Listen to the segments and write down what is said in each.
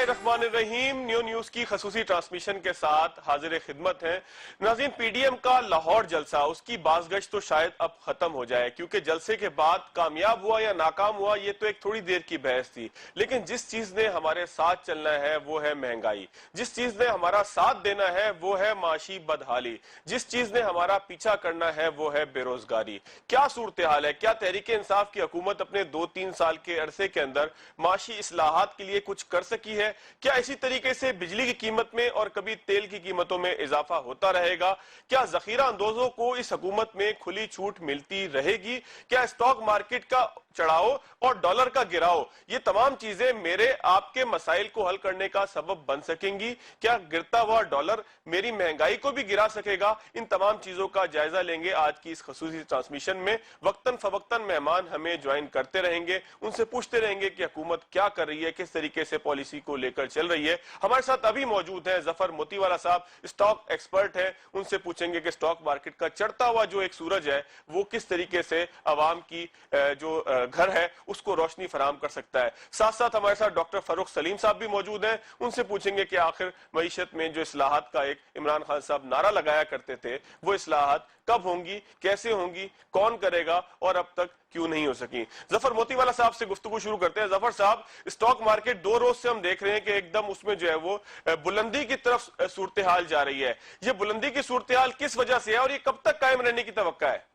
बिस्मिल्लाहिर्रहमानिर्रहीम। New news की खसूसी ट्रांसमिशन के साथ हाजिर खिदमत हैं। नाज़रीन, पीडीएम का लाहौर जलसा, उसकी बाज़गश्त तो शायद अब खत्म हो जाए, क्योंकि जलसे के बाद कामयाब हुआ या नाकाम हुआ ये तो एक थोड़ी देर की बहस थी। लेकिन जिस चीज ने हमारे साथ चलना है वो है महंगाई, जिस चीज ने हमारा साथ देना है वो है माशी बदहाली, जिस चीज ने हमारा पीछा करना है वो है बेरोजगारी। क्या सूरत हाल है? क्या तहरीक इंसाफ की हुकूमत अपने 2-3 साल के अरसे के अंदर माशी इस्लाहात के लिए कुछ कर सकी है? क्या इसी तरीके से बिजली की कीमत में और कभी तेल की कीमतों में इजाफा होता रहेगा? क्या जखीरा अंदोजों को इस हुकूमत में खुली छूट मिलती रहेगी? क्या स्टॉक मार्केट का चढ़ाओ और डॉलर का गिराओ, ये तमाम चीजें मेरे आपके मसाइल को हल करने का सबब बन सकेंगी? क्या गिरता हुआ डॉलर मेरी महंगाई को भी गिरा सकेगा? इन तमाम चीजों का जायजा लेंगे आज की इस खसूसी ट्रांसमिशन में। वक्तन फवक्तन मेहमान हमें ज्वाइन करते रहेंगे, उनसे पूछते रहेंगे कि हुकूमत क्या कर रही है, किस तरीके से पॉलिसी को लेकर चल रही है। हमारे साथ अभी मौजूद है जफर मोतीवाला साहब, स्टॉक एक्सपर्ट है। उनसे पूछेंगे कि स्टॉक मार्केट का चढ़ता हुआ जो एक सूरज है वो किस तरीके से अवाम की जो घर है उसको रोशनी फराम कर सकता है। साथ साथ हमारे साथ डॉक्टर फरूख सलीम साहब भी मौजूद हैं। उनसे पूछेंगे कि आखिर मईशत में जो इस्लाहात का एक इमरान खान साहब नारा लगाया करते थे, वो इस्लाहात कब होंगी, कैसे होंगी, कौन करेगा और अब तक क्यों नहीं हो सकी? जफर मोतीवाला साहब से गुफ्तगू शुरू करते हैं। जफर साहब, स्टॉक मार्केट 2 रोज से हम देख रहे हैं कि एकदम उसमें जो है वो बुलंदी की तरफ सूरत हाल जा रही है। ये बुलंदी की सूरत हाल किस वजह से है और ये कब तक कायम रहने की तवक्का है?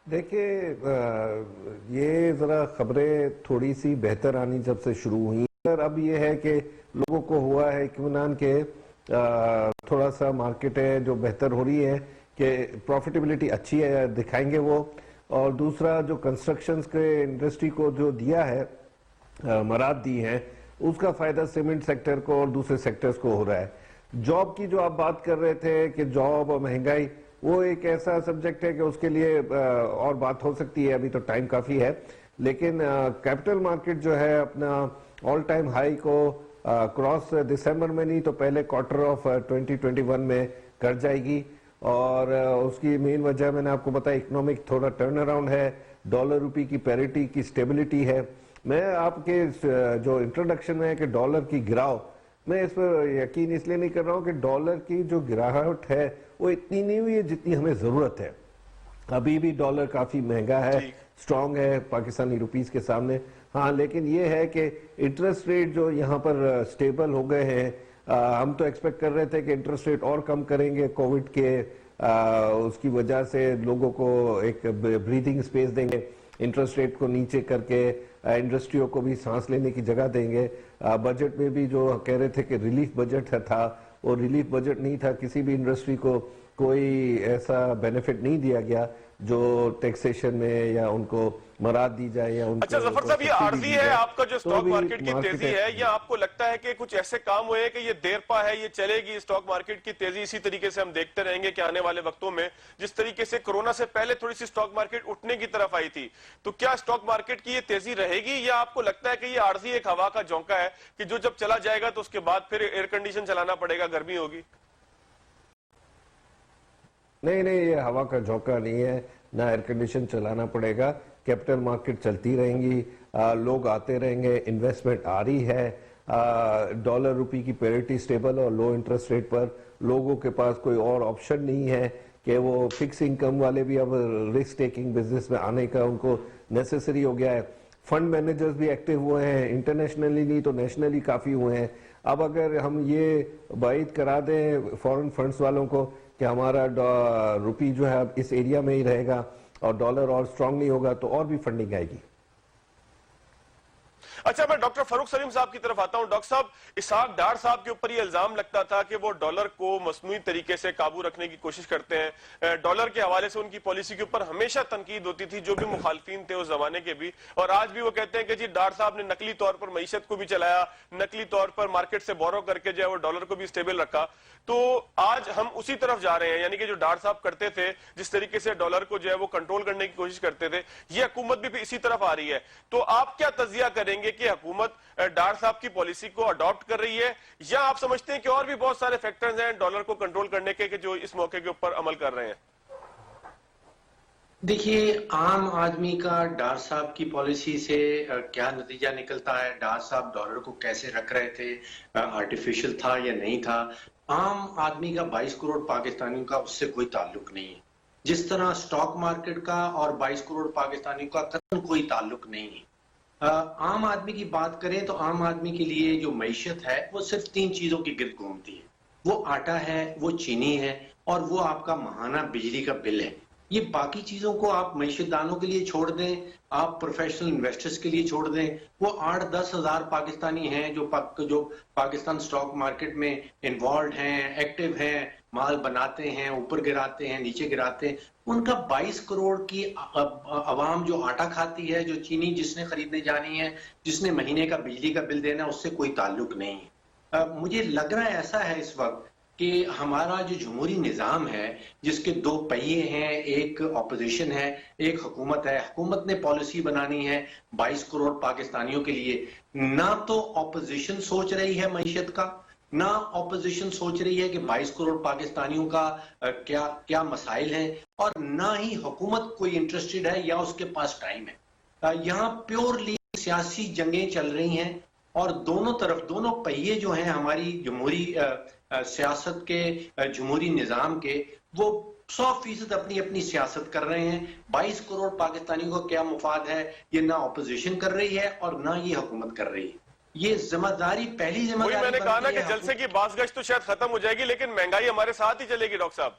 देखिए, ये जरा खबरें थोड़ी सी बेहतर आनी जब से शुरू हुई, पर अब ये है कि लोगों को हुआ है इत्मीनान के थोड़ा सा मार्केट है जो बेहतर हो रही है, कि प्रॉफिटेबिलिटी अच्छी है दिखाएंगे वो। और दूसरा, जो कंस्ट्रक्शंस के इंडस्ट्री को जो दिया है मराद दी है, उसका फायदा सीमेंट सेक्टर को और दूसरे सेक्टर्स को हो रहा है। जॉब की जो आप बात कर रहे थे कि जॉब और महंगाई, वो एक ऐसा सब्जेक्ट है कि उसके लिए और बात हो सकती है, अभी तो टाइम काफी है। लेकिन कैपिटल मार्केट जो है अपना ऑल टाइम हाई को क्रॉस दिसंबर में नहीं तो पहले क्वार्टर ऑफ 2021 में कर जाएगी। और उसकी मेन वजह मैंने आपको बताया, इकोनॉमिक थोड़ा टर्न अराउंड है, डॉलर रुपी की पैरिटी की स्टेबिलिटी है। मैं आपके जो इंट्रोडक्शन में है कि डॉलर की गिराव, मैं इस पर यकीन इसलिए नहीं कर रहा हूं कि डॉलर की जो गिरावट है वो इतनी नहीं हुई है जितनी हमें जरूरत है। अभी भी डॉलर काफी महंगा है, स्ट्रांग है पाकिस्तानी रुपीस के सामने। हाँ, लेकिन ये है कि इंटरेस्ट रेट जो यहाँ पर स्टेबल हो गए हैं। हम तो एक्सपेक्ट कर रहे थे कि इंटरेस्ट रेट और कम करेंगे, कोविड के उसकी वजह से लोगों को एक ब्रीथिंग स्पेस देंगे, इंटरेस्ट रेट को नीचे करके इंडस्ट्रियों को भी सांस लेने की जगह देंगे। बजट में भी जो कह रहे थे कि रिलीफ बजट था, वो रिलीफ बजट नहीं था। किसी भी इंडस्ट्री को कोई ऐसा बेनिफिट नहीं दिया गया जो टैक्सेशन में या उनको मराद दी जाए या उनको। अच्छा जफर साहब, ये आर्जी है आपका जो स्टॉक मार्केट की तेजी है, या आपको लगता है कि कुछ ऐसे काम हुए हैं कि ये देरपा है, ये चलेगी स्टॉक मार्केट की तेजी इसी तरीके से हम देखते रहेंगे कि आने वाले वक्तों में जिस तरीके से कोरोना से पहले थोड़ी सी स्टॉक मार्केट उठने की तरफ आई थी, तो क्या स्टॉक मार्केट की ये तेजी रहेगी, या आपको लगता है कि ये आर्जी एक हवा का झोंका है कि जो जब चला जाएगा तो उसके बाद फिर एयर कंडीशन चलाना पड़ेगा, गर्मी होगी? नहीं, ये हवा का झोंका नहीं है, ना एयर कंडीशन चलाना पड़ेगा। कैपिटल मार्केट चलती रहेंगी, लोग आते रहेंगे, इन्वेस्टमेंट आ रही है। डॉलर रुपी की पैरिटी स्टेबल और लो इंटरेस्ट रेट पर लोगों के पास कोई और ऑप्शन नहीं है कि वो फिक्स इनकम वाले भी अब रिस्क टेकिंग बिजनेस में आने का उनको नेसेसरी हो गया है। फंड मैनेजर्स भी एक्टिव हुए हैं, इंटरनेशनली नहीं तो नेशनली काफी हुए हैं। अब अगर हम ये बाइद करा दें फॉरेन फंड्स वालों को कि हमारा रुपी जो है अब इस एरिया में ही रहेगा और डॉलर और स्ट्रांग नहीं होगा, तो और भी फंडिंग आएगी। अच्छा, मैं डॉक्टर फरूख सलीम साहब की तरफ आता हूं। डॉक्टर साहब, इसहाक डार साहब के ऊपर ये इल्जाम लगता था कि वो डॉलर को मसनूई तरीके से काबू रखने की कोशिश करते हैं। डॉलर के हवाले से उनकी पॉलिसी के ऊपर हमेशा तनकीद होती थी, जो भी मुखालफिन थे उस जमाने के भी, और आज भी वो कहते हैं कि जी डार साहब ने नकली तौर पर मईशत को भी चलाया, नकली तौर पर मार्केट से बोरो करके जो है वो डॉलर को भी स्टेबल रखा। तो आज हम उसी तरफ जा रहे हैं, यानी कि जो डार साहब करते थे, जिस तरीके से डॉलर को जो है वो कंट्रोल करने की कोशिश करते थे, ये हुकूमत भी इसी तरफ आ रही है। तो आप क्या तजिया करेंगे कि हुकूमत डार साहब की पॉलिसी को अडॉप्ट कर रही है, या आप समझते हैं कि और भी बहुत सारे फैक्टर्स हैं डॉलर को कंट्रोल करने के जो इस मौके के ऊपर अमल कर रहे हैं? देखिए, आम आदमी का डार साहब की पॉलिसी से क्या नतीजा निकलता है, डार साहब डॉलर को कैसे रख रहे थे, आर्टिफिशियल था या नहीं था, आम आदमी का 22 करोड़ पाकिस्तानियों का उससे कोई ताल्लुक नहीं है। जिस तरह स्टॉक मार्केट का और 22 करोड़ पाकिस्तानियों का कतई कोई ताल्लुक नहीं है। आम आदमी की बात करें तो आम आदमी के लिए जो मईशत है वो सिर्फ 3 चीजों की गिर्द घूमती है। वो आटा है, वो चीनी है और वो आपका माहाना बिजली का बिल है। ये बाकी चीजों को आप मईशतदानों के लिए छोड़ दें, आप प्रोफेशनल इन्वेस्टर्स के लिए छोड़ दें। वो 8-10 हजार पाकिस्तानी हैं जो पाकिस्तान स्टॉक मार्केट में इन्वॉल्व हैं, एक्टिव हैं, माल बनाते हैं, ऊपर गिराते हैं, नीचे गिराते हैं। उनका 22 करोड़ की आवाम जो आटा खाती है, जो चीनी जिसने खरीदने जानी है, जिसने महीने का बिजली का बिल देना है, उससे कोई ताल्लुक नहीं है। मुझे लग रहा है ऐसा है इस वक्त कि हमारा जो जमहूरी निज़ाम है, जिसके 2 पहिए हैं, एक ऑपोजिशन है, एक हुकूमत है। हुकूमत ने पॉलिसी बनानी है 22 करोड़ पाकिस्तानियों के लिए। ना तो ऑपोजिशन सोच रही है मईशत का, ना ऑपोजिशन सोच रही है कि 22 करोड़ पाकिस्तानियों का क्या क्या मसाइल हैं, और ना ही हुकूमत कोई इंटरेस्टेड है या उसके पास टाइम है। यहाँ प्योरली सियासी जंगें चल रही हैं और दोनों तरफ, दोनों पहिए जो हैं हमारी जमहूरी सियासत के, जमहूरी निजाम के, वो 100% अपनी अपनी सियासत कर रहे हैं। 22 करोड़ पाकिस्तानियों को क्या मुफाद है, ये ना ऑपोजिशन कर रही है और ना ये हुकूमत कर रही है। ये जिम्मेदारी, पहली वही जिम्मेदारी मैंने कहा ना बनती कि है जलसे की बासगश्त तो शायद खत्म हो जाएगी, लेकिन महंगाई हमारे साथ ही चलेगी डॉक्टर साहब।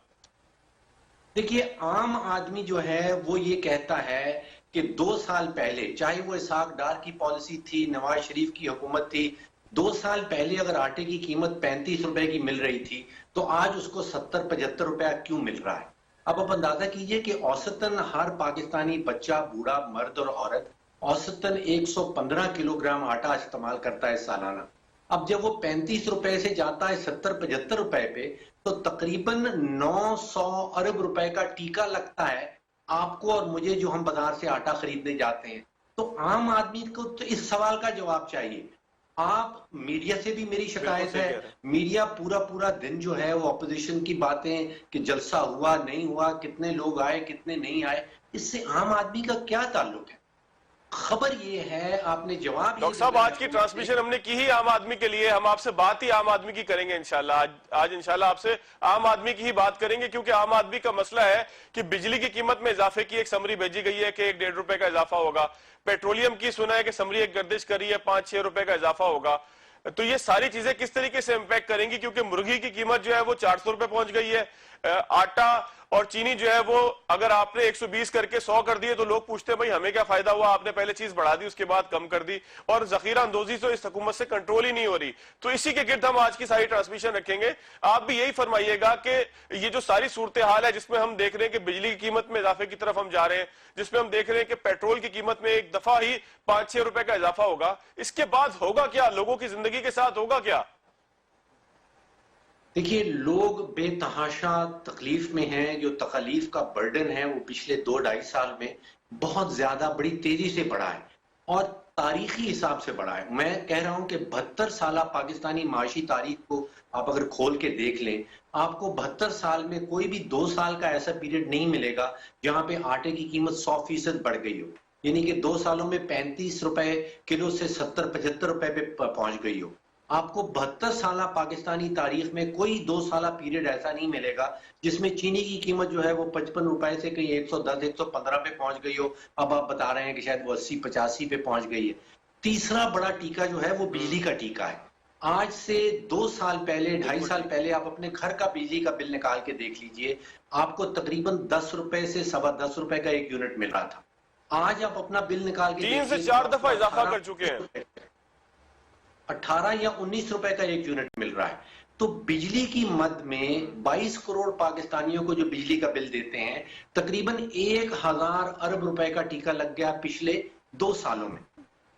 देखिए, आम आदमी जो है वो ये कहता है कि 2 साल पहले, चाहे वो इसहाक डार की पॉलिसी थी, नवाज शरीफ की हुकूमत थी, 2 साल पहले अगर आटे की कीमत 35 रुपए की मिल रही थी तो आज उसको 70-75 रुपया क्यों मिल रहा है। अब आप अंदाजा कीजिए कि औसतन हर पाकिस्तानी बच्चा, बूढ़ा, मर्द और औरत औसतन 115 किलोग्राम आटा इस्तेमाल करता है सालाना। अब जब वो 35 रुपए से जाता है 70-75 रुपए पे, तो तकरीबन 900 अरब रुपए का टीका लगता है आपको और मुझे, जो हम बाजार से आटा खरीदने जाते हैं। तो आम आदमी को तो इस सवाल का जवाब चाहिए। आप मीडिया से भी मेरी शिकायत है, मीडिया पूरा पूरा दिन जो है वो ऑपोजिशन की बातें कि जलसा हुआ नहीं हुआ, कितने लोग आए, कितने नहीं आए, इससे आम आदमी का क्या ताल्लुक है। खबर ये है, आपने जवाब, डॉक्टर साहब आज की ट्रांसमिशन हमने की ही आम आदमी के लिए, हम आपसे बात ही आम आदमी की करेंगे इंशाल्लाह। आज इंशाल्लाह आपसे आम आदमी की ही बात करेंगे, क्योंकि आम आदमी का मसला है कि बिजली की कीमत में इजाफे की एक समरी भेजी गई है कि 1-1.5 रुपए का इजाफा होगा। पेट्रोलियम की सुना है कि समरी एक गर्दिश कर रही है 5-6 रुपए का इजाफा होगा। तो ये सारी चीजें किस तरीके से इंपैक्ट करेंगी, क्योंकि मुर्गी की कीमत जो है वो 400 रुपए पहुंच गई है, आटा और चीनी जो है वो अगर आपने 120 करके 100 कर दिए तो लोग पूछते हैं भाई हमें क्या फायदा हुआ, आपने पहले चीज बढ़ा दी उसके बाद कम कर दी, और जखीरा अंदोजी तो इस हुकूमत से कंट्रोल ही नहीं हो रही। तो इसी के गिर्द हम आज की सारी ट्रांसमिशन रखेंगे। आप भी यही फरमाइएगा कि ये जो सारी सूरत हाल है जिसमें हम देख रहे हैं कि बिजली की कीमत में इजाफे की तरफ हम जा रहे हैं, जिसमें हम देख रहे हैं कि पेट्रोल की कीमत में एक दफा ही 5-6 रुपए का इजाफा होगा, इसके बाद होगा क्या, लोगों की जिंदगी के साथ होगा क्या? देखिए, लोग बेतहाशा तकलीफ में हैं। जो तकलीफ का बर्डन है वो पिछले 2-2.5 साल में बहुत ज्यादा बड़ी तेजी से बढ़ा है और तारीखी हिसाब से बढ़ा है। मैं कह रहा हूं कि 72 साल पाकिस्तानी माशी तारीख को आप अगर खोल के देख लें, आपको 72 साल में कोई भी 2 साल का ऐसा पीरियड नहीं मिलेगा जहां पे आटे की कीमत 100% बढ़ गई हो। यानी कि 2 सालों में 35 रुपए किलो से 70-75 रुपए पे पहुंच गई हो। आपको 72 साल पाकिस्तानी तारीख में कोई 2 साल पीरियड ऐसा नहीं मिलेगा जिसमें चीनी की कीमत जो है वो 55 रुपए से कहीं 110-115 पे पहुंच गई हो। अब आप बता रहे हैं कि शायद वो 80-85 पे पहुंच गई है। तीसरा बड़ा टीका जो है वो बिजली का टीका है। आज से 2 साल पहले, 2.5 साल पहले आप अपने घर का बिजली का बिल निकाल के देख लीजिए, आपको तकरीबन 10 रुपए से 10.25 रुपए का एक यूनिट मिल रहा था। आज आप अपना बिल निकाल के 3 से 4 दफा इजाफा कर चुके हैं। 18 या 19 रुपए का एक यूनिट मिल रहा है। तो बिजली की मद में 22 करोड़ पाकिस्तानियों को जो बिजली का बिल देते हैं, तकरीबन 1000 अरब रुपए का टीका लग गया पिछले 2 सालों में।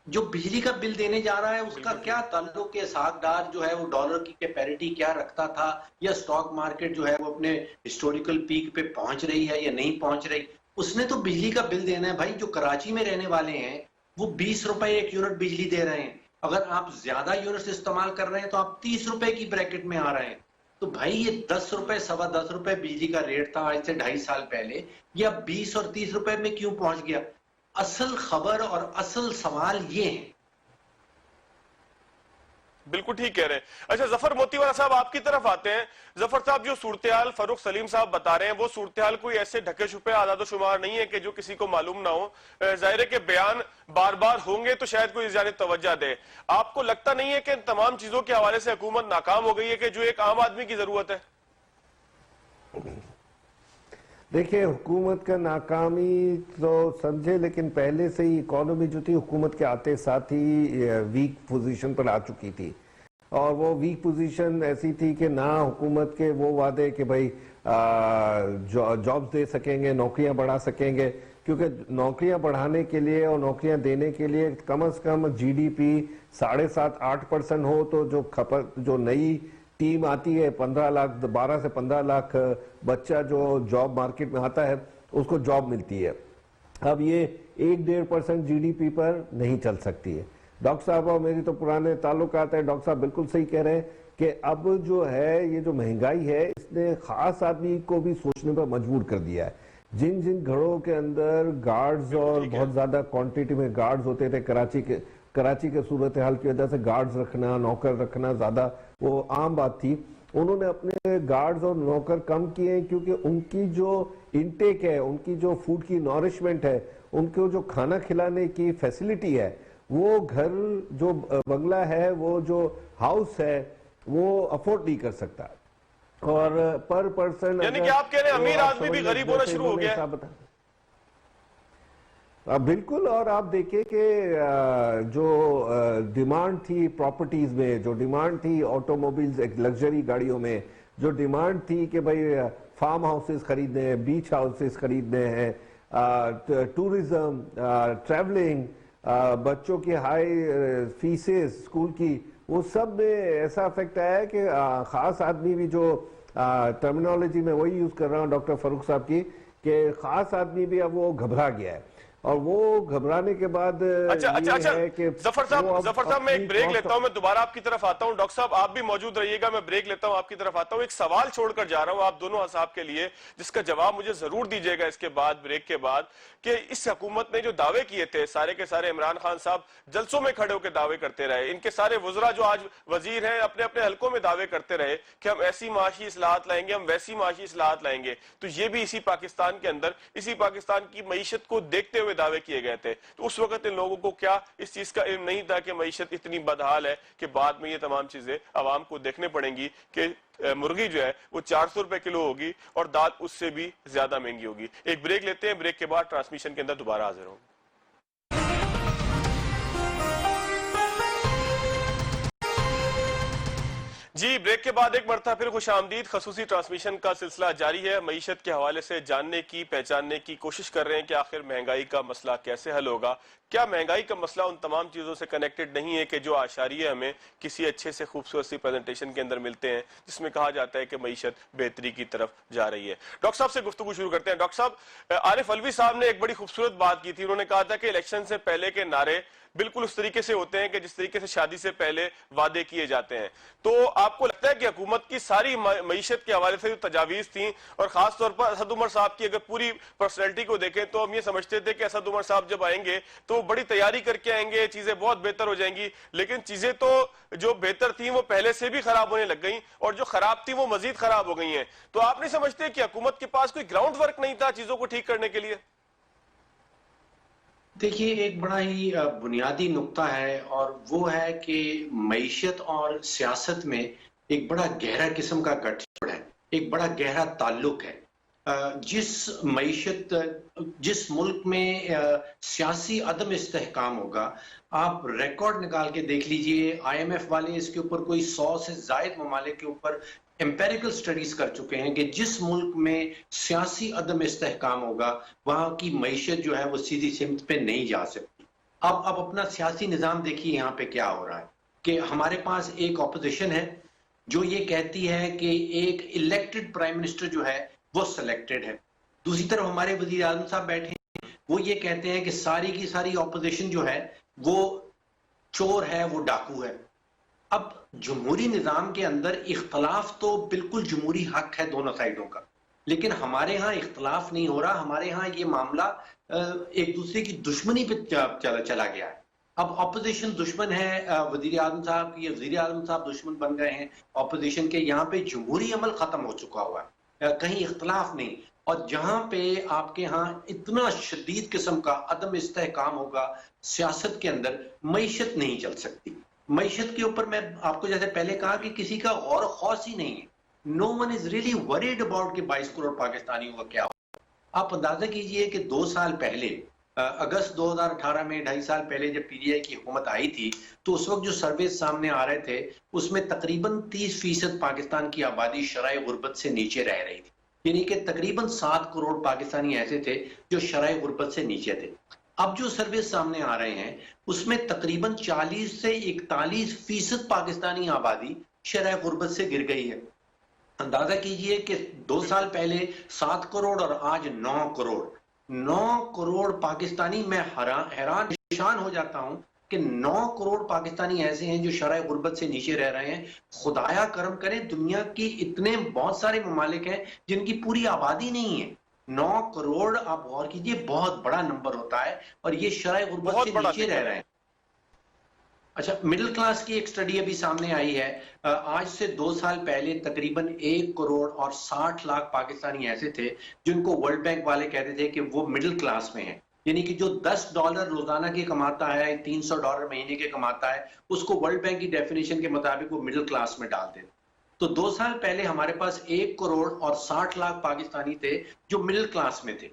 जो बिजली का बिल देने जा रहा है उसका क्या ताल्लुक है, सागदार जो है वो डॉलर की पैरिटी क्या रखता था, या स्टॉक मार्केट जो है वो अपने हिस्टोरिकल पीक पे पहुंच रही है या नहीं पहुंच रही। उसने तो बिजली का बिल देना है भाई। जो कराची में रहने वाले हैं वो 20 रुपए एक यूनिट बिजली दे रहे हैं। अगर आप ज्यादा यूनिट्स इस्तेमाल कर रहे हैं तो आप 30 रुपए की ब्रैकेट में आ रहे हैं। तो भाई ये 10 रुपए, सवा 10 रुपए बिजली का रेट था आज से 2.5 साल पहले, या 20 और 30 रुपए में क्यों पहुंच गया? असल खबर और असल सवाल ये है। बिल्कुल ठीक कह रहे हैं। अच्छा जफर मोतीवाला साहब, आपकी तरफ आते हैं। जफर साहब, जो सूरत-ए-हाल फारूक सलीम साहब बता रहे हैं वो सूरत-ए-हाल कोई ऐसे ढके छुपे आदाद शुमार नहीं है कि जो किसी को मालूम ना हो। जाहिर है कि बयान बार बार होंगे तो शायद कोई इस जानिब तवज्जो दे। आपको लगता नहीं है कि इन तमाम चीजों के हवाले से हुकूमत नाकाम हो गई है कि जो एक आम आदमी की जरूरत है? देखिए, हुकूमत का नाकामी तो समझे, लेकिन पहले से ही इकोनॉमी जो थी हुकूमत के आते साथ ही वीक पोजीशन पर आ चुकी थी। और वो वीक पोजीशन ऐसी थी कि ना हुकूमत के वो वादे कि भाई जॉब्स दे सकेंगे, नौकरियां बढ़ा सकेंगे, क्योंकि नौकरियां बढ़ाने के लिए और नौकरियां देने के लिए कम से कम जीडीपी 7.5-8% हो, तो जो नई टीम आती है 15 लाख 12 से 15 लाख बच्चा जो जॉब मार्केट में आता है उसको जॉब मिलती है। अब ये 1-1.5% जीडीपी पर नहीं चल सकती है। डॉक्टर साहब और मेरी तो पुराने ताल्लुकात है, डॉक्टर साहब बिल्कुल सही कह रहे हैं कि अब जो है ये जो महंगाई है इसने खास आदमी को भी सोचने पर मजबूर कर दिया है। जिन जिन घरों के अंदर गार्ड्स और बहुत ज्यादा क्वांटिटी में गार्ड्स होते थे, कराची के सूरत हाल की वजह से गार्ड्स रखना, नौकर रखना ज्यादा वो आम बात थी। उन्होंने अपने गार्ड्स और नौकर कम किए क्योंकि उनकी जो इनटेक है, उनकी जो फूड की नॉरिशमेंट है, उनको जो खाना खिलाने की फैसिलिटी है, वो घर जो बंगला है, वो जो हाउस है, वो अफोर्ड नहीं कर सकता। और पर पर्सन, यानी कि आप कह रहे हैं अमीर आदमी भी गरीब होना शुरू हो गया है? बिल्कुल। और आप देखिए कि जो डिमांड थी प्रॉपर्टीज में, जो डिमांड थी ऑटोमोबाइल्स, लग्जरी गाड़ियों में, जो डिमांड थी कि भाई फार्म हाउसेस खरीदने हैं, बीच हाउसेस खरीदने हैं, टूरिज्म, ट्रैवलिंग, बच्चों की हाई फीसेस स्कूल की, वो सब में ऐसा इफेक्ट आया है कि खास आदमी भी, जो टर्मिनोलॉजी में वही यूज कर रहा हूँ डॉक्टर फारूक साहब की, कि खास आदमी भी अब वो घबरा गया है। और वो घबराने के बाद अच्छा है कि जफर साहब मैं एक ब्रेक लेता हूं, मैं दोबारा आपकी तरफ आता हूं। डॉक्टर साहब आप भी मौजूद रहिएगा, मैं ब्रेक लेता हूं, आपकी तरफ आता हूं। एक सवाल छोड़कर जा रहा हूं आप दोनों साहब के लिए, जिसका जवाब मुझे जरूर दीजिएगा इसके बाद, ब्रेक के बाद, कि इस हुकूमत ने जो दावे किए थे सारे के सारे, इमरान खान साहब जलसों में खड़े होकर दावे करते रहे, इनके सारे वज़रा जो आज वजीर हैं अपने अपने हलकों में दावे करते रहे कि हम ऐसी माशी इस्लाहत लाएंगे, हम वैसी माशी इस्लाहत लाएंगे, तो ये भी इसी पाकिस्तान के अंदर, इसी पाकिस्तान की मईशत को देखते हुए दावे किए गए थे। तो उस वक्त इन लोगों को क्या इस चीज का इल्म नहीं था कि मईशत इतनी बदहाल है कि बाद में ये तमाम चीजें आवाम को देखने पड़ेंगी कि मुर्गी जो है वो 400 रुपए किलो होगी और दाल उससे भी ज्यादा महंगी होगी। एक ब्रेक लेते हैं, ब्रेक के बाद ट्रांसमिशन के अंदर दोबारा हाजिर होंगे। जी, ब्रेक के बाद एक मरतबा फिर खुशामदीद। खसूसी ट्रांसमिशन का सिलसिला जारी है। मईशत के हवाले से जानने की, पहचानने की कोशिश कर रहे हैं कि आखिर महंगाई का मसला कैसे हल होगा। क्या महंगाई का मसला उन तमाम चीज़ों से कनेक्टेड नहीं है कि जो आशारिये हमें किसी अच्छे से खूबसूरत सी प्रेजेंटेशन के अंदर मिलते हैं जिसमें कहा जाता है कि मईशत बेहतरी की तरफ जा रही है। डॉक्टर साहब से गुफ्तगू शुरू करते हैं। डॉक्टर साहब, आरिफ अलवी साहब ने एक बड़ी खूबसूरत बात की थी। उन्होंने कहा था कि इलेक्शन से पहले के नारे बिल्कुल उस तरीके से होते हैं कि जिस तरीके से शादी से पहले वादे किए जाते हैं। तो आपको लगता है कि हुकूमत की सारी मईशत के हवाले से जो तजावीज थी, और खास तौर पर असद उमर साहब की अगर पूरी पर्सनैलिटी को देखें तो हम ये समझते थे कि असद उमर साहब जब आएंगे तो बड़ी तैयारी करके आएंगे, चीजें बहुत बेहतर हो जाएंगी, लेकिन चीजें तो जो बेहतर थी वो पहले से भी खराब होने लग गई और जो खराब थी वो मजीद खराब हो गई हैं। तो आप नहीं समझते कि हुकूमत के पास कोई ग्राउंड वर्क नहीं था चीजों को ठीक करने के लिए? देखिए, एक बड़ा ही बुनियादी नुक्ता है, और वो है कि मईशत और सियासत में एक बड़ा गहरा किस्म का गठजोड़ है, एक बड़ा गहरा ताल्लुक है। जिस मईशत, जिस मुल्क में सियासी अदम इस्तेहकाम होगा, आप रिकॉर्ड निकाल के देख लीजिए, IMF वाले इसके ऊपर कोई 100 से जायद ममालिक के ऊपर एम्पेरिकल स्टडीज कर चुके हैं कि जिस मुल्क में सियासी अदम इस्तेहकाम होगा वहां की मईशत जो है वो सीधी सिमत पे नहीं जा सकती। अब अपना सियासी निजाम देखिए, यहाँ पे क्या हो रहा है कि हमारे पास एक ऑपोजिशन है जो ये कहती है कि एक इलेक्टेड प्राइम मिनिस्टर जो है वो सिलेक्टेड है। दूसरी तरफ हमारे वजीर आज़म साहब बैठे हैं, वो ये कहते हैं कि सारी की सारी ऑपोजिशन जो है वो चोर है, वो डाकू है। अब जमहूरी निज़ाम के अंदर इख्तलाफ तो बिल्कुल जमहूरी हक है दोनों साइडों का, लेकिन हमारे यहाँ इख्तलाफ नहीं हो रहा। हमारे यहाँ ये मामला एक दूसरे की दुश्मनी पे चला गया है। अब ऑपोजिशन दुश्मन है वजीर आजम साहब की, वजीर आजम साहब दुश्मन बन गए हैं ऑपोजिशन के। यहाँ पे जमहूरी अमल खत्म हो चुका हुआ है, कहीं इख्तलाफ नहीं। और जहां पे आपके यहाँ इतना शदीद किस्म का अदम इस्तेहकाम होगा सियासत के अंदर, मईशत नहीं चल सकती। मईशत के ऊपर मैं आपको जैसे पहले कहा कि किसी का गौर खौस ही नहीं है। No one is really worried about कि 22 करोड़ पाकिस्तानियों का क्या हो। आप अंदाजा कीजिए कि 2 साल पहले अगस्त 2018 में, 2.5 साल पहले जब पीडीआई की हुकूमत आई थी, तो उस वक्त जो सर्वे सामने आ रहे थे उसमें तकरीबन 30% पाकिस्तान की आबादी शराय गुर्बत से नीचे रह रही थी। यानी कि तकरीबन 7 करोड़ पाकिस्तानी ऐसे थे जो शराय गुर्बत से नीचे थे। अब जो सर्वे सामने आ रहे हैं उसमें तकरीबन 40 से 41% पाकिस्तानी आबादी शराय गुर्बत से गिर गई है। अंदाजा कीजिए कि 2 साल पहले 7 करोड़ और आज 9 करोड़ पाकिस्तानी। मैं हैरान परेशान हो जाता हूं कि 9 करोड़ पाकिस्तानी ऐसे हैं जो शराय गुर्बत से नीचे रह रहे हैं। खुदाया करम करें, दुनिया की इतने बहुत सारे ममालिक हैं जिनकी पूरी आबादी नहीं है। 9 करोड़, आप गौर कीजिए, बहुत बड़ा नंबर होता है, और ये शराय गुर्बत से नीचे रह रहे हैं। अच्छा, मिडिल क्लास की एक स्टडी अभी सामने आई है। आज से 2 साल पहले तकरीबन 1 करोड़ और 60 लाख पाकिस्तानी ऐसे थे जिनको वर्ल्ड बैंक वाले कहते थे कि वो मिडिल क्लास में हैं। यानी कि जो $10 रोजाना की कमाता है, $300 महीने के कमाता है, उसको वर्ल्ड बैंक की डेफिनेशन के मुताबिक वो मिडिल क्लास में डालते हैं। तो 2 साल पहले हमारे पास 1 करोड़ और 60 लाख पाकिस्तानी थे जो मिडिल क्लास में थे।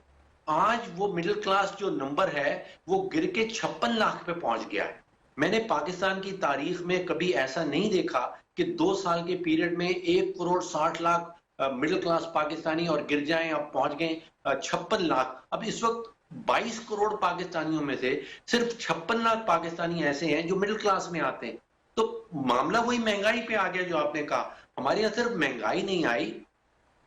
आज वो मिडिल क्लास जो नंबर है वो गिर के 56 लाख पे पहुंच गया है। मैंने पाकिस्तान की तारीख में कभी ऐसा नहीं देखा कि 2 साल के पीरियड में 1 करोड़ 60 लाख मिडिल क्लास पाकिस्तानी और गिर जाएं, अब पहुंच गए 56 लाख। अब इस वक्त 22 करोड़ पाकिस्तानियों में से सिर्फ 56 लाख पाकिस्तानी ऐसे हैं जो मिडिल क्लास में आते हैं। तो मामला वही महंगाई पे आ गया जो आपने कहा। हमारे यहाँ सिर्फ महंगाई नहीं आई,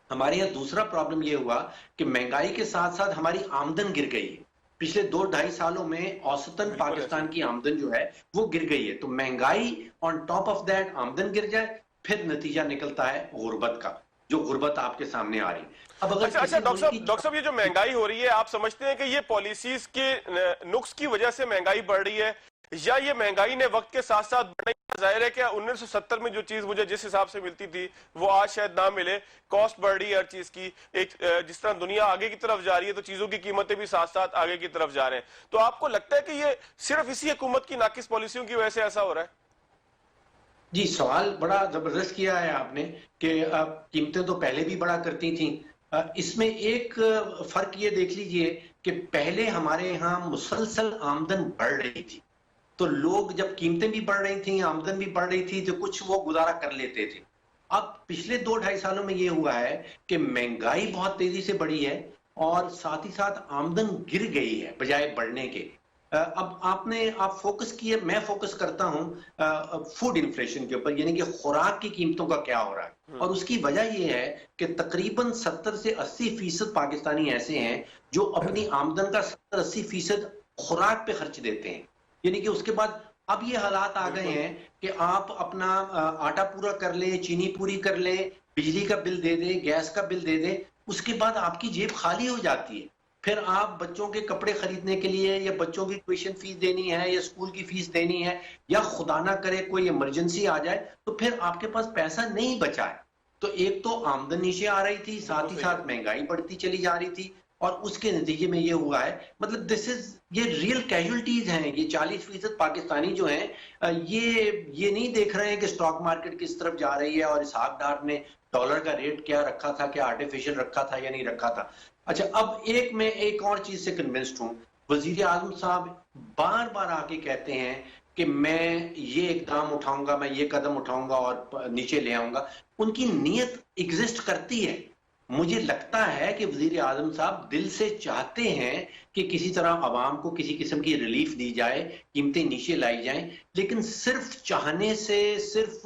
हमारे यहाँ दूसरा प्रॉब्लम ये हुआ कि महंगाई के साथ साथ हमारी आमदन गिर गई है। पिछले 2-2.5 सालों में औसतन पाकिस्तान की आमदन जो है वो गिर गई है। तो महंगाई ऑन टॉप ऑफ दैट आमदन गिर जाए, फिर नतीजा निकलता है गुर्बत का, जो गुर्बत आपके सामने आ रही है। अब अगर अच्छा डॉक्टर साहब, ये जो महंगाई हो रही है, आप समझते हैं कि ये पॉलिसीज के नुक्स की वजह से महंगाई बढ़ रही है, या ये महंगाई ने वक्त के साथ साथ बढ़ना? जाहिर है कि 1970 में जो चीज मुझे जिस हिसाब से मिलती थी वो आज शायद ना मिले। कॉस्ट बढ़ रही है हर चीज की। एक जिस तरह दुनिया आगे की तरफ जा रही है तो चीजों की कीमतें भी साथ साथ आगे की तरफ जा रहे हैं। तो आपको लगता है कि ये सिर्फ इसी हुकूमत की नाकिस पॉलिसियों की वजह से ऐसा हो रहा है? जी, सवाल बड़ा जबरदस्त किया है आपने कि कीमतें तो पहले भी बढ़ा करती थी। इसमें एक फर्क ये देख लीजिए कि पहले हमारे यहाँ मुसलसल आमदन बढ़ रही थी, तो लोग जब कीमतें भी बढ़ रही थी, आमदन भी बढ़ रही थी, तो कुछ वो गुजारा कर लेते थे। अब पिछले 2-2.5 सालों में ये हुआ है कि महंगाई बहुत तेजी से बढ़ी है और साथ ही साथ आमदन गिर गई है बजाय बढ़ने के। अब आप फोकस किए, मैं फोकस करता हूं फूड इन्फ्लेशन के ऊपर, यानी कि खुराक की कीमतों का क्या हो रहा है। और उसकी वजह यह है कि तकरीबन 70 से 80% पाकिस्तानी ऐसे हैं जो अपनी आमदन का 70-80% खुराक पे खर्च देते हैं। यानी कि उसके बाद अब ये हालात आ गए हैं कि आप अपना आटा पूरा कर ले, चीनी पूरी कर ले, बिजली का बिल दे दे, गैस का बिल दे दे, उसके बाद आपकी जेब खाली हो जाती है। फिर आप बच्चों के कपड़े खरीदने के लिए या बच्चों की ट्यूशन फीस देनी है या स्कूल की फीस देनी है, या खुदा ना करे कोई इमरजेंसी आ जाए तो फिर आपके पास पैसा नहीं बचा है। तो एक तो आमदन नीचे आ रही थी, साथ ही साथ महंगाई बढ़ती चली जा रही थी, और उसके नतीजे में ये हुआ है। मतलब ये रियल कैजुअलिटीज हैं। ये 40% पाकिस्तानी जो हैं ये नहीं देख रहे हैं कि स्टॉक मार्केट किस तरफ जा रही है और इसहाक डार ने डॉलर का रेट क्या रखा था, क्या आर्टिफिशियल रखा था या नहीं रखा था। अच्छा, अब मैं एक और चीज से कन्विंस्ड हूं। वजीर आजम साहब बार बार आके कहते हैं कि मैं ये इकदाम उठाऊंगा, मैं ये कदम उठाऊंगा और नीचे ले आऊंगा। उनकी नीयत एग्जिस्ट करती है, मुझे लगता है कि वजीर आजम साहब दिल से चाहते हैं कि किसी तरह आवाम को किसी किस्म की रिलीफ दी जाए, कीमतें नीचे लाई जाएं, लेकिन सिर्फ चाहने से, सिर्फ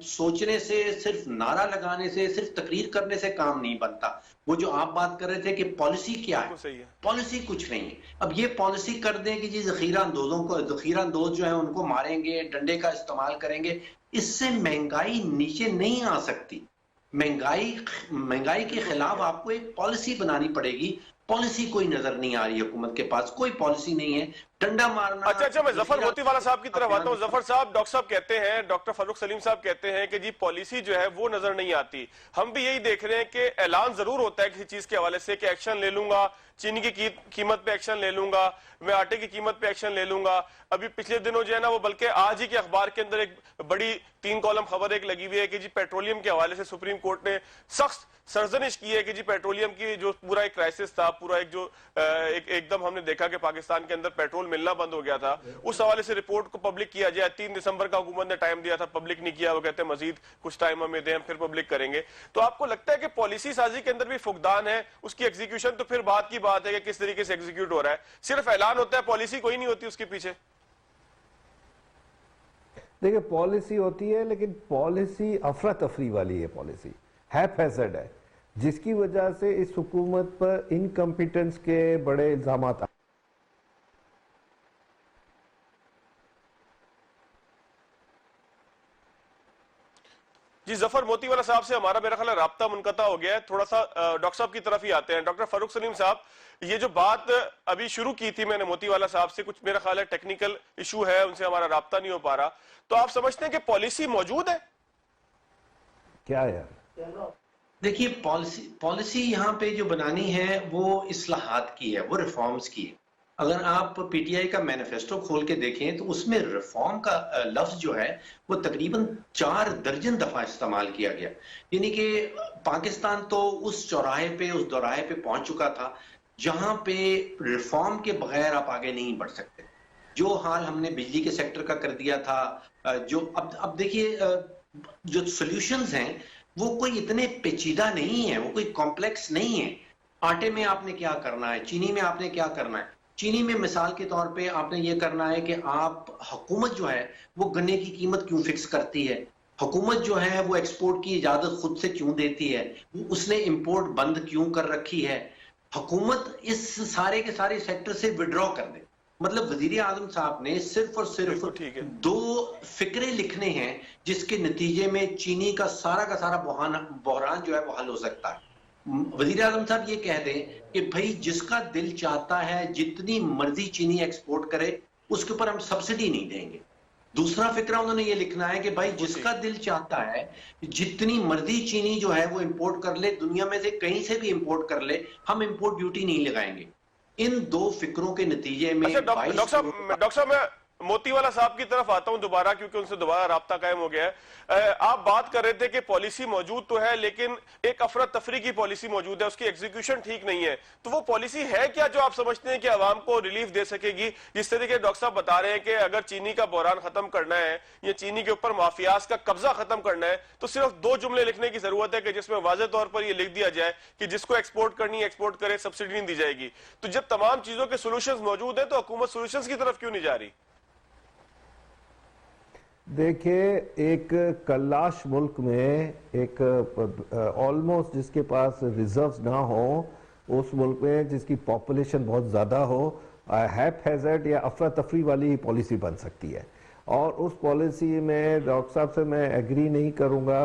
सोचने से, सिर्फ नारा लगाने से, सिर्फ तकरीर करने से काम नहीं बनता। वो जो आप बात कर रहे थे कि पॉलिसी क्या है, सही है। पॉलिसी कुछ नहीं है। अब ये पॉलिसी कर दें कि जी जखीरा अंदोज जो है उनको मारेंगे, डंडे का इस्तेमाल करेंगे, इससे महंगाई नीचे नहीं आ सकती। महंगाई के खिलाफ आपको एक पॉलिसी बनानी पड़ेगी। पॉलिसी कोई नजर नहीं आ रही, हुकूमत के पास कोई पॉलिसी नहीं है। डंडा मारना। अच्छा, मैं जफर मोतीवाला साहब की तरफ आता हूं। जफर साहब, डॉक्टर साहब कहते हैं, डॉक्टर फारूक सलीम साहब कहते हैं कि जी पॉलिसी जो है वो नजर नहीं आती। हम भी यही देख रहे हैं कि ऐलान जरूर होता है किसी चीज के हवाले से कि एक्शन ले लूंगा, चीनी की कीमत पे एक्शन ले लूंगा, मैं आटे की कीमत पे एक्शन ले लूंगा। अभी पिछले दिनों जो है ना, वो बल्कि आज ही के अखबार के अंदर एक बड़ी 3 कॉलम खबर एक लगी हुई है कि जी पेट्रोलियम के हवाले से सुप्रीम कोर्ट ने सख्त सरजनिश की है कि जी पेट्रोलियम की जो पूरा एक क्राइसिस था, पूरा एक जो एकदम हमने देखा कि पाकिस्तान के अंदर पेट्रोल मिलना बंद हो गया था, उस हवाले से रिपोर्ट को पब्लिक किया जाए। 3 दिसंबर का हुकूमत ने टाइम दिया था, पब्लिक नहीं किया। वो कहते हैं मजीद कुछ टाइम हमें दें, हम फिर पब्लिक करेंगे। तो आपको लगता है कि पॉलिसी साजी के अंदर भी फुकदान है, उसकी एग्जीक्यूशन तो फिर बात की बात है कि किस तरीके से एग्जीक्यूट हो रहा है। सिर्फ ऐलान होता है, पॉलिसी कोई नहीं होती उसके पीछे। देखिए, पॉलिसी होती है, लेकिन पॉलिसी अफरा तफरी वाली है, पॉलिसी हैज़र्ड है, जिसकी वजह से इस हुकूमत पर इनकम्पिटेंस के बड़े इल्जामात। जी, जफर मोतीवाला साहब से हमारा मेरा ख्याल है राब्ता मुनक़ता हो गया है। थोड़ा सा डॉक्टर साहब की तरफ ही आते हैं। डॉक्टर फारूक सलीम साहब, ये जो बात अभी शुरू की थी मैंने मोतीवाला साहब से, कुछ मेरा ख्याल है टेक्निकल इशू है, उनसे हमारा राब्ता नहीं हो पा रहा। तो आप समझते हैं कि पॉलिसी मौजूद है? क्या यार, देखिए, पॉलिसी यहाँ पे जो बनानी है वो इस्लाहात की है, वो रिफॉर्म्स की है। अगर आप पीटीआई का मैनिफेस्टो खोल के देखें तो उसमें रिफॉर्म का लफ्ज जो है वो तकरीबन 4 दर्जन दफा इस्तेमाल किया गया। यानी कि पाकिस्तान तो उस दोराहे पे पहुंच चुका था जहां पे रिफॉर्म के बगैर आप आगे नहीं बढ़ सकते। जो हाल हमने बिजली के सेक्टर का कर दिया था, जो अब देखिए, जो सॉल्यूशंस हैं वो कोई इतने पेचीदा नहीं है, वो कोई कॉम्प्लेक्स नहीं है। आटे में आपने क्या करना है, चीनी में आपने क्या करना है। चीनी में मिसाल के तौर पे आपने ये करना है कि आप, हुकूमत जो है वो गन्ने की कीमत क्यों फिक्स करती है, हुकूमत जो है वो एक्सपोर्ट की इजाजत खुद से क्यों देती है, उसने इंपोर्ट बंद क्यों कर रखी है। हुकूमत इस सारे के सारे सेक्टर से विड्रॉ कर दे। मतलब वजीर आजम साहब ने सिर्फ और सिर्फ 2 फिक्रे लिखने हैं जिसके नतीजे में चीनी का सारा बहरान जो है वो हल हो सकता है। वजीर आजम साहब ये कह दें कि भाई जिसका दिल चाहता है जितनी मर्जी चीनी एक्सपोर्ट करे, उसके ऊपर हम सब्सिडी नहीं देंगे। दूसरा फिक्रा उन्होंने ये लिखना है कि भाई जिसका दिल चाहता है जितनी मर्जी चीनी जो है वो इंपोर्ट कर ले, दुनिया में से कहीं से भी इंपोर्ट कर ले, हम इंपोर्ट ड्यूटी नहीं लगाएंगे। इन 2 फिक्रों के नतीजे में डॉक्टर साहब मैं मोतीवाला साहब की तरफ आता हूं दोबारा, क्योंकि उनसे दोबारा राब्ता कायम हो गया है। आप बात कर रहे थे कि पॉलिसी मौजूद तो है, लेकिन एक अफरा तफरी की पॉलिसी मौजूद है, उसकी एग्जीक्यूशन ठीक नहीं है। तो वो पॉलिसी है क्या जो आप समझते हैं कि आवाम को रिलीफ दे सकेगी? जिस तरीके डॉक्टर साहब बता रहे हैं कि अगर चीनी का बहरान खत्म करना है या चीनी के ऊपर माफियाज का कब्जा खत्म करना है, तो सिर्फ 2 जुमले लिखने की जरूरत है कि जिसमें वाज़ेह तौर पर यह लिख दिया जाए कि जिसको एक्सपोर्ट करनी है एक्सपोर्ट करे, सब्सिडी नहीं दी जाएगी। तो जब तमाम चीजों के सोल्यूशन मौजूद है तो हुकूमत सोल्यूशन की तरफ क्यों नहीं जा रही? देखिए, एक कल्लाश मुल्क में एक ऑलमोस्ट जिसके पास रिजर्व्स ना हो, उस मुल्क में जिसकी पॉपुलेशन बहुत ज़्यादा हो, हैज़र्ड या अफरा तफरी वाली ही पॉलिसी बन सकती है। और उस पॉलिसी में डॉक्टर साहब से मैं एग्री नहीं करूँगा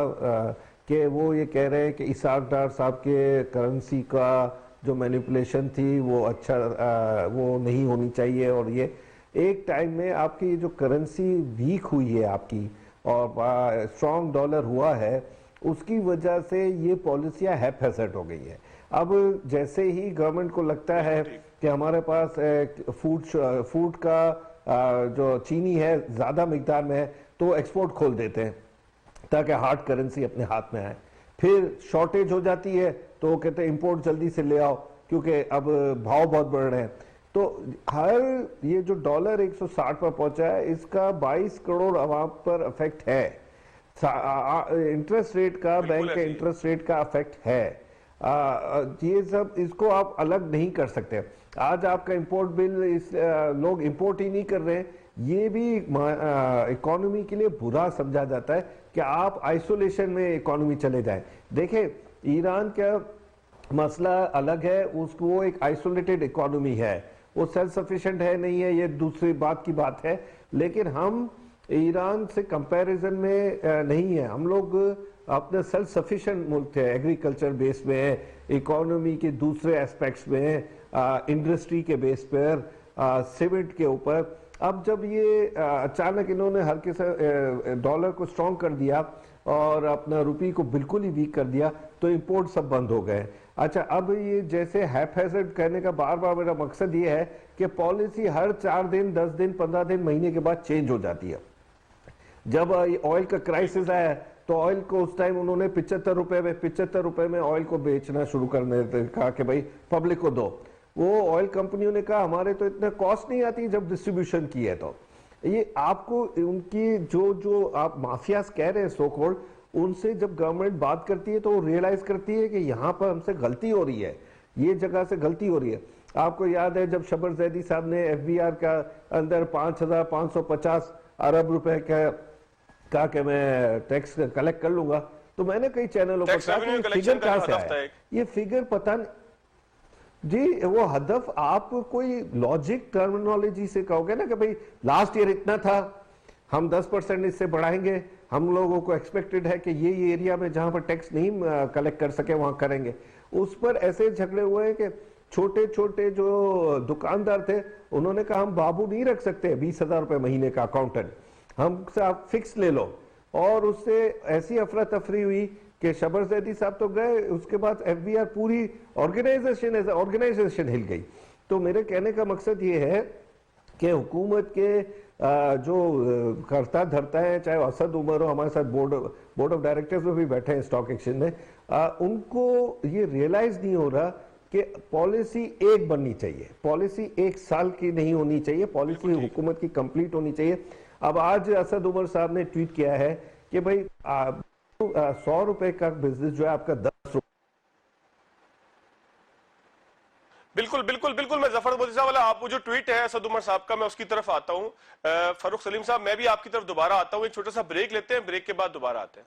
कि वो ये कह रहे हैं कि इसाक डार साहब के करेंसी का जो मैनिपुलेशन थी वो अच्छा वो नहीं होनी चाहिए। और ये एक टाइम में आपकी जो करेंसी वीक हुई है आपकी और स्ट्रॉन्ग डॉलर हुआ है, उसकी वजह से ये पॉलिसियां हैज़र्ड हो गई है। अब जैसे ही गवर्नमेंट को लगता है कि हमारे पास फूड का जो चीनी है ज़्यादा मिकदार में है, तो एक्सपोर्ट खोल देते हैं ताकि हार्ड करेंसी अपने हाथ में आए। फिर शॉर्टेज हो जाती है तो कहते हैं इंपोर्ट जल्दी से ले आओ क्योंकि अब भाव बहुत बढ़ रहे हैं। तो हर ये जो डॉलर 160 पर पहुंचा है, इसका 22 करोड़ आवाम पर इफेक्ट है। इंटरेस्ट रेट का, बैंक के इंटरेस्ट रेट का इफेक्ट है। ये सब इसको आप अलग नहीं कर सकते। आज आपका इंपोर्ट बिल लोग इंपोर्ट ही नहीं कर रहे हैं, ये भी इकोनॉमी के लिए बुरा समझा जाता है कि आप आइसोलेशन में इकोनॉमी चले जाएं। देखें, ईरान का मसला अलग है, उसको वो एक आइसोलेटेड इकोनॉमी है, वो सेल्फ सफिशिएंट है नहीं है, ये दूसरी बात की बात है। लेकिन हम ईरान से कंपैरिजन में नहीं है, हम लोग अपने सेल्फ सफिशिएंट मुल्क थे, एग्रीकल्चर बेस में है, इकोनॉमी के दूसरे एस्पेक्ट्स में है, इंडस्ट्री के बेस पर, सीमेंट के ऊपर। अब जब ये अचानक इन्होंने हर किसी डॉलर को स्ट्रॉन्ग कर दिया और अपना रुपये को बिल्कुल ही वीक कर दिया, तो इंपोर्ट सब बंद हो गए। अच्छा, अब ये जैसे हैफेजर्ड कहने का बार बार मेरा मकसद ये है कि पॉलिसी हर 4 दिन, 10 दिन, 15 दिन, महीने के बाद चेंज हो जाती है। जब ऑयल का क्राइसिस आया तो ऑयल को उस टाइम उन्होंने 75 रुपए में ऑयल को बेचना शुरू करने कहा कि भाई पब्लिक को दो। वो ऑयल कंपनियों ने कहा हमारे तो इतना कॉस्ट नहीं आती जब डिस्ट्रीब्यूशन की है। तो ये आपको उनकी जो आप माफियाज कह रहे हैं सो कॉल्ड, उनसे जब गवर्नमेंट बात करती है तो वो रियलाइज करती है कि यहाँ पर हमसे गलती हो रही है, ये जगह से गलती हो रही है। आपको याद है जब शबर जैदी साहब ने एफबीआर का अंदर 5,550 अरब रुपए कहा कि मैं टैक्स कलेक्ट कर लूंगा, तो मैंने कई चैनलों पर कहा कि फिगर कहां से आया, ये फिगर पता नहीं जी। वो हदफ आप कोई लॉजिक टर्मिनोलॉजी से कहोगे ना कि भाई लास्ट ईयर इतना था, हम 10% इससे बढ़ाएंगे, हम लोगों को एक्सपेक्टेड है कि ये एरिया में जहां पर टैक्स नहीं कलेक्ट कर सके वहां करेंगे। उस पर ऐसे झगड़े हुए हैं कि छोटे छोटे जो दुकानदार थे उन्होंने कहा हम बाबू नहीं रख सकते 20,000 रुपए महीने का अकाउंटेंट, हमसे आप फिक्स ले लो। और उससे ऐसी अफरा तफरी हुई कि शबर जैदी साहब तो गए, उसके बाद एफबीआर पूरी ऑर्गेनाइजेशन हिल गई। तो मेरे कहने का मकसद ये है कि हुकूमत के जो करता धरता है, चाहे असद उमर हो, हमारे साथ बोर्ड ऑफ डायरेक्टर्स में भी बैठे हैं स्टॉक एक्सचेंज में, उनको ये रियलाइज नहीं हो रहा कि पॉलिसी एक बननी चाहिए, पॉलिसी 1 साल की नहीं होनी चाहिए, पॉलिसी हुकूमत की कंप्लीट होनी चाहिए। अब आज असद उमर साहब ने ट्वीट किया है कि भाई 100 रुपए का बिजनेस जो है आपका 10 रुपए। बिल्कुल बिल्कुल बिल्कुल, मैं जफर मोदी साहब वाला आप वो जो ट्वीट है असद उमर साहब का, मैं उसकी तरफ आता हूं। फारूक सलीम साहब, मैं भी आपकी तरफ दोबारा आता हूं, एक छोटा सा ब्रेक लेते हैं, ब्रेक के बाद दोबारा आते हैं।